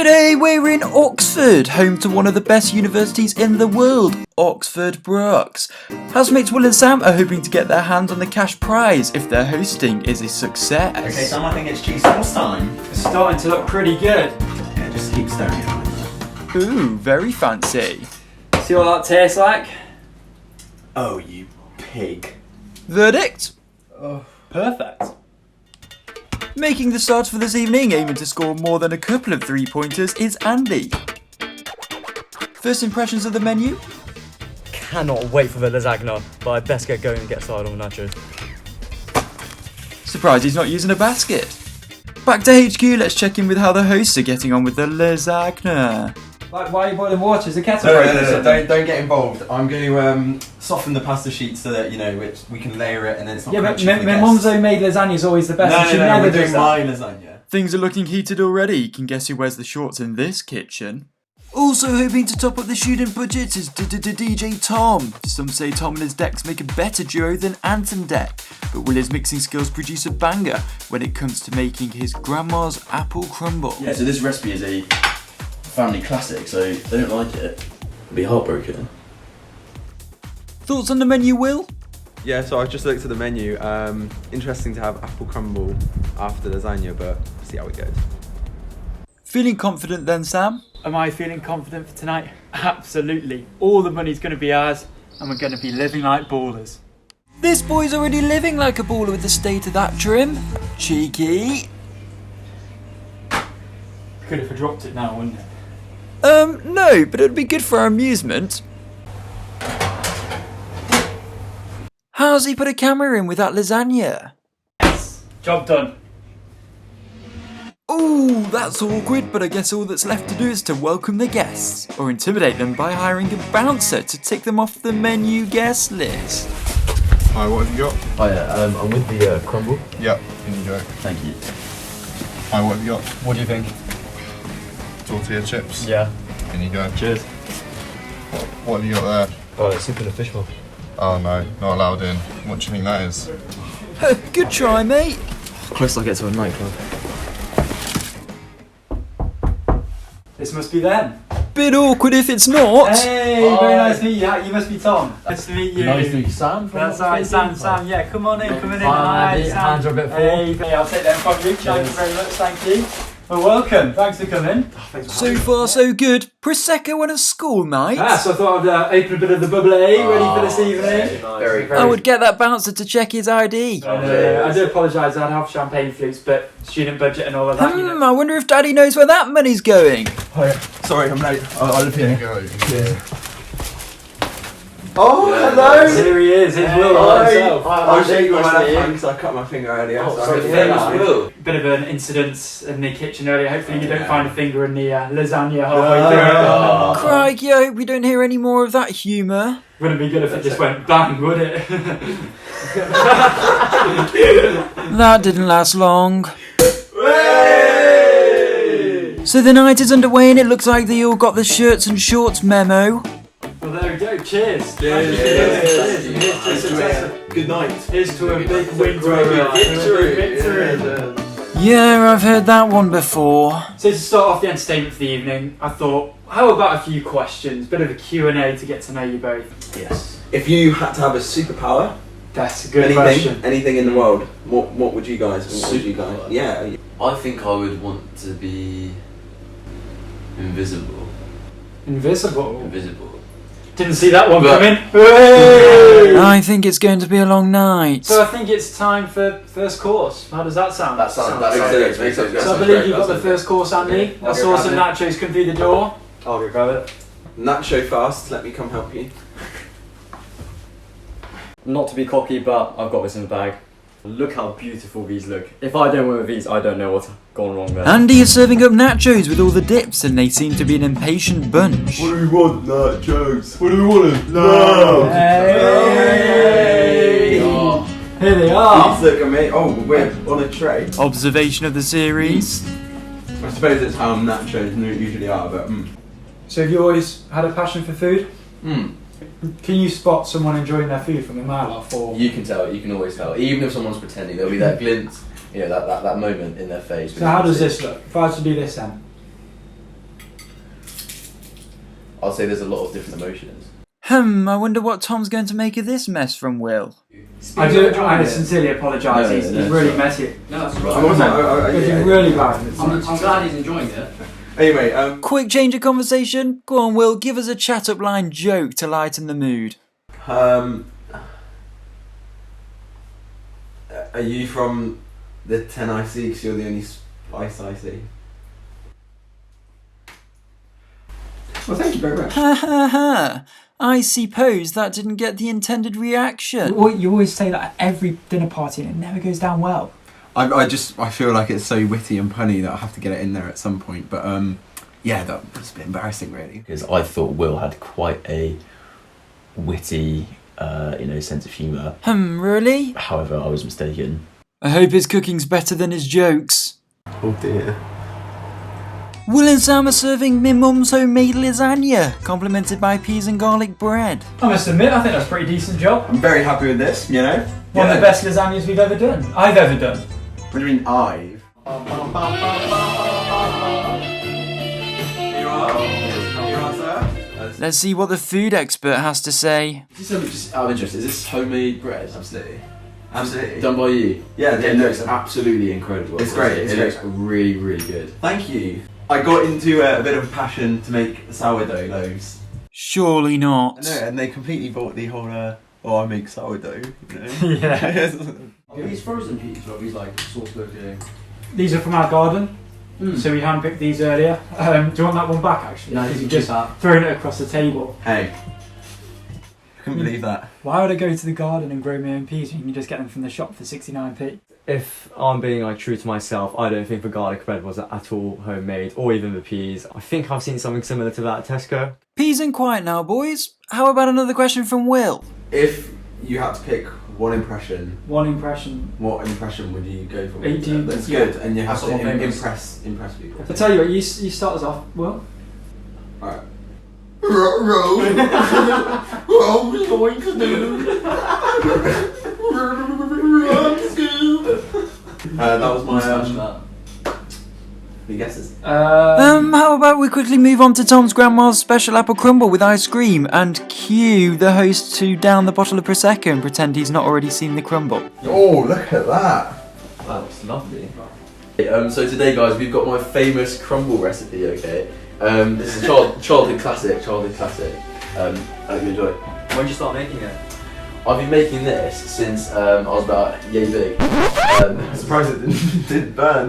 Today we're in Oxford, home to one of the best universities in the world, Oxford Brookes. Housemates Will and Sam are hoping to get their hands on the cash prize if their hosting is a success. Okay, Sam, I think it's cheese sauce time. It's starting to look pretty good. Yeah, just keep stirring it. Ooh, very fancy. See what that tastes like? Oh, you pig. Verdict? Oh, perfect. Making the start for this evening, aiming to score more than a couple of 3-pointers, is Andy. First impressions of the menu? Cannot wait for the lasagna, but I best get going and get started on the nachos. Surprised he's not using a basket. Back to HQ, let's check in with how the hosts are getting on with the lasagna. Like, why are you boiling water? Is the kettle No, breaking or something? don't get involved. I'm going to soften the pasta sheet so that, we can layer it and then it's not Yeah, but crunchy for the my guests. mum's homemade lasagna is always the best. and she No, never we're does doing that. my lasagna. Things are looking heated already. You can guess who wears the shorts in this kitchen. Also hoping to top up the student budget is DJ Tom. Some say Tom and his decks make a better duo than Ant and Deck, but will his mixing skills produce a banger when it comes to making his grandma's apple crumble? Yeah, so this recipe is a family classic, so if they don't like it, I'll be heartbroken. Thoughts on the menu, Will? Yeah, so I've just looked at the menu. Interesting to have apple crumble after lasagna, but see how it goes. Feeling confident then, Sam? Am I feeling confident for tonight? Absolutely. All the money's going to be ours, and we're going to be living like ballers. This boy's already living like a baller with the state of that trim. Cheeky. Could have dropped it now, wouldn't it? No, but it'd be good for our amusement. How's he put a camera in with that lasagna? Job done. Ooh, that's awkward, but I guess all that's left to do is to welcome the guests, or intimidate them by hiring a bouncer to tick them off the menu guest list. Hi, what have you got? Oh yeah, I'm with the crumble. Yep, in you go. Thank you. Hi, what have you got? What do you think? Tortilla chips. Yeah. In you go. Cheers. What have you got there? Oh, it's soup in a fish bowl. Oh no, not allowed in. What do you think that is? Good try, mate. Close I get to a nightclub. This must be them. Bit awkward if it's not. Hey, very nice to meet you. You must be Tom. Nice to meet you. Nice to meet you, Sam. That's right, Sam. Yeah, come on in. Hi, Sam. hands are a bit full. Hey, I'll take them from you. Thank you very much. Thank you. Well, welcome. Thanks for coming. So far, so good. Prosecco on a school night. So I thought I'd open a bit of the bubbly, ready for this evening. Very, I would get that bouncer to check his ID. I do apologise, I'd have champagne flutes, but student budget and all of that. I wonder if Daddy knows where that money's going. Sorry, I'm late. I live Here you here. go. Oh, hello! Here he is, here's Will Hi. himself. I was shaking my left hand because I cut my finger earlier. Will. Bit of an incident in the kitchen earlier. Hopefully you don't find a finger in the lasagna halfway through. Crikey, I hope we don't hear any more of that humour. Wouldn't be good if it just went bang, would it? That didn't last long. So the night is underway and it looks like they all got the shirts and shorts memo. Well, there we go. Cheers. Cheers. Good night. Here's to a big win victory. Yeah, I've heard that one before. So to start off the entertainment for the evening, I thought, how about a few questions? Bit of a Q&A to get to know you both. Yes. If you had to have a superpower, That's a good question. anything in the world, what would you guys? Superpower? Yeah. I think I would want to be invisible. Invisible. Didn't see that one But- coming. Hey! I think it's going to be a long night. So I think it's time for first course. How does that sound? Makes sense. So I believe you've got the first course, Andy. I saw some nachos come through the door. I'll go grab it. Nacho fast. Let me come help you. Not to be cocky, but I've got this in the bag. Look how beautiful these look. If I don't win with these, I don't know what's gone wrong there. Andy is serving up nachos with all the dips and they seem to be an impatient bunch. What do we want? Nachos. What do we want? Hey! Here they are. Look at me. Oh, we're on a tray. Observation of the series. I suppose it's how nachos usually are, but So have you always had a passion for food? Can you spot someone enjoying their food from a mile off? Or You can tell. You can always tell. Even if someone's pretending, there'll be that glint, that moment in their face. so how does this look? If I was to do this then. I'll say there's a lot of different emotions. I wonder what Tom's going to make of this mess from Will. I sincerely apologise. No, He's no, really sorry. messy. No, that's I'm right. also, He's yeah. really bad. I'm glad he's enjoying it. Anyway, Quick change of conversation. Go on, Will, give us a chat-up line joke to lighten the mood. are you from the 10 I see? Because you're the only spice I see. Well, thank you very much. Ha ha ha. I suppose that didn't get the intended reaction. You always say that at every dinner party and it never goes down well. I feel like it's so witty and punny that I have to get it in there at some point. But yeah, that was a bit embarrassing, really. Because I thought Will had quite a witty, sense of humour. Really? However, I was mistaken. I hope his cooking's better than his jokes. Oh dear. Will and Sam are serving my mum's homemade lasagna, complemented by peas and garlic bread. I must admit, I think that's a pretty decent job. I'm very happy with this, you know? One of the best lasagnas we've ever done. I've ever done. What do you mean, I've? Here you are, sir. Let's see what the food expert has to say. Just out of interest, is this homemade bread? Absolutely. Absolutely. Done by you? Yeah, It looks absolutely incredible. It's great, It it's looks great. really, really good. Thank you. I got into a bit of a passion to make sourdough loaves. Surely not. I know, and they completely bought the whole, I make sourdough, you know? Yeah. Are these frozen peas or are these like sauce looking? These are from our garden. So we handpicked these earlier. Do you want that one back actually? No, Because you you've keep just that. thrown it across the table. Hey. Couldn't believe that. Why would I go to the garden and grow my own peas when you can just get them from the shop for 69p? If I'm being like true to myself, I don't think the garlic bread was at all homemade, or even the peas. I think I've seen something similar to that at Tesco. Peas and quiet now, boys. How about another question from Will? If you had to pick one impression, One impression. what impression would you go for? Do you- That's yeah. good, and you have That's to all famous. impress people. I'll tell you what, you start us off, Will. Alright. That was my Who guesses? How about we quickly move on to Tom's grandma's special apple crumble with ice cream and cue the host to down the bottle of Prosecco and pretend he's not already seen the crumble. Oh, look at that! That looks lovely. So today, guys, we've got my famous crumble recipe. Okay, this is a childhood classic. I hope you enjoy. When did you start making it? I've been making this since I was about yay big. I'm surprised it didn't burn.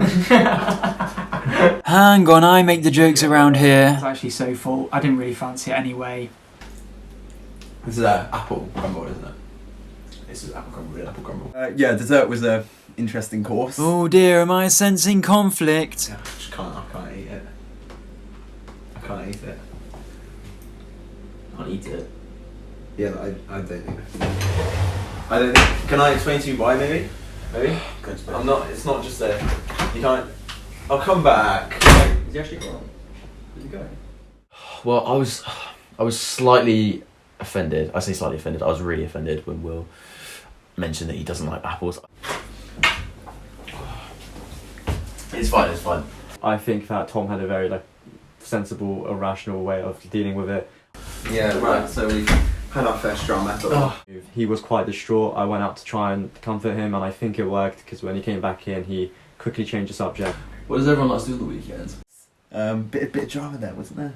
Hang on, I make the jokes around here. It's actually so full. I didn't really fancy it anyway. This is apple crumble, isn't it? This is apple crumble. Yeah, dessert was a interesting course. Oh dear, am I sensing conflict? Yeah, I can't eat it. I can't eat it. Can't eat it. Yeah, I don't think. I don't think. Can I explain to you why? Maybe. I'm not. It's not just a. You can't. I'll come back. Is he actually gone? Did he go? Well, I was slightly offended. I say slightly offended. I was really offended when Will mentioned that he doesn't like apples. It's fine. It's fine. I think that Tom had a very sensible, rational way of dealing with it. Yeah. Right. So we had our first drum battle. He was quite distraught. I went out to try and comfort him, and I think it worked because when he came back in, he quickly changed the subject. What does everyone like to do on the weekends? Bit of drama there, wasn't there?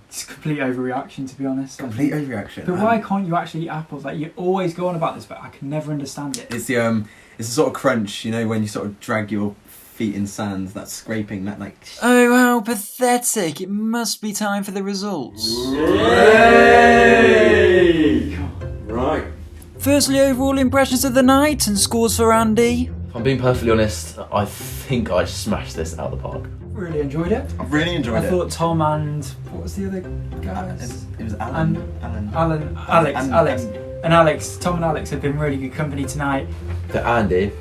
It's a complete overreaction, to be honest. Complete overreaction. But why can't you actually eat apples? Like, you always go on about this, but I can never understand it. It's the sort of crunch, you know, when you sort of drag your feet in sand, that scraping, that like. Oh, how pathetic. It must be time for the results. Right. Firstly, overall impressions of the night and scores for Andy. If I'm being perfectly honest, I think I smashed this out of the park. Really enjoyed it. I've really enjoyed I it. thought Tom and what was the other guys? It was Alan. Alex. Tom and Alex have been really good company tonight. But Andy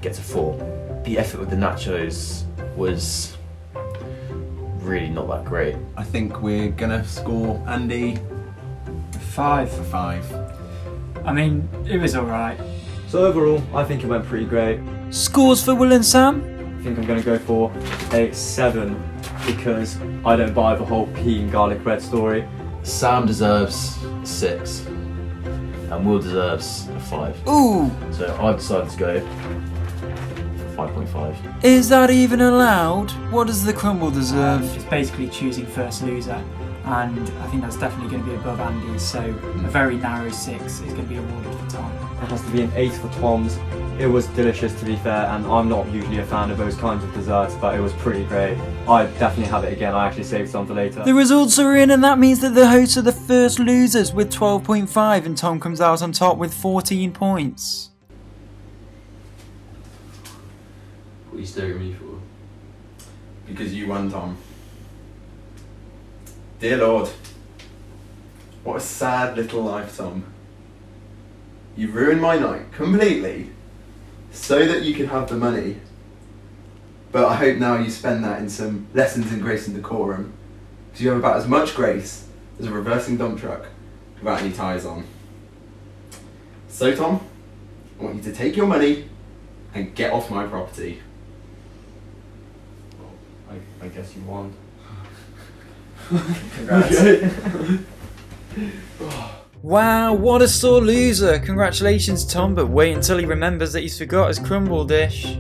gets a 4. The effort with the nachos was really not that great. I think we're gonna score Andy 5. for 5. I mean, it was alright. So overall, I think it went pretty great. Scores for Will and Sam. I think I'm going to go for a 7. because I don't buy the whole pea and garlic bread story. Sam deserves 6, and Will deserves a 5. Ooh, So I've decided to go for 5.5. is that even allowed? What does the crumble deserve? It's basically choosing first loser, and I think that's definitely going to be above Andy's, so a very narrow 6 is going to be awarded for Tom. It has to be an 8 for Tom's. It was delicious, to be fair, and I'm not usually a fan of those kinds of desserts, but it was pretty great. I'd definitely have it again. I actually saved some for later. The results are in, and that means that the hosts are the first losers with 12.5, and Tom comes out on top with 14 points. What are you staring at me for? Because you won, Tom. Dear Lord, what a sad little life, Tom. You ruined my night completely so that you could have the money. But I hope now you spend that in some lessons in grace and decorum, because you have about as much grace as a reversing dump truck without any tyres on. So, Tom, I want you to take your money and get off my property. I guess you won. Congrats. Wow, what a sore loser. Congratulations, Tom, but wait until he remembers that he's forgot his crumble dish.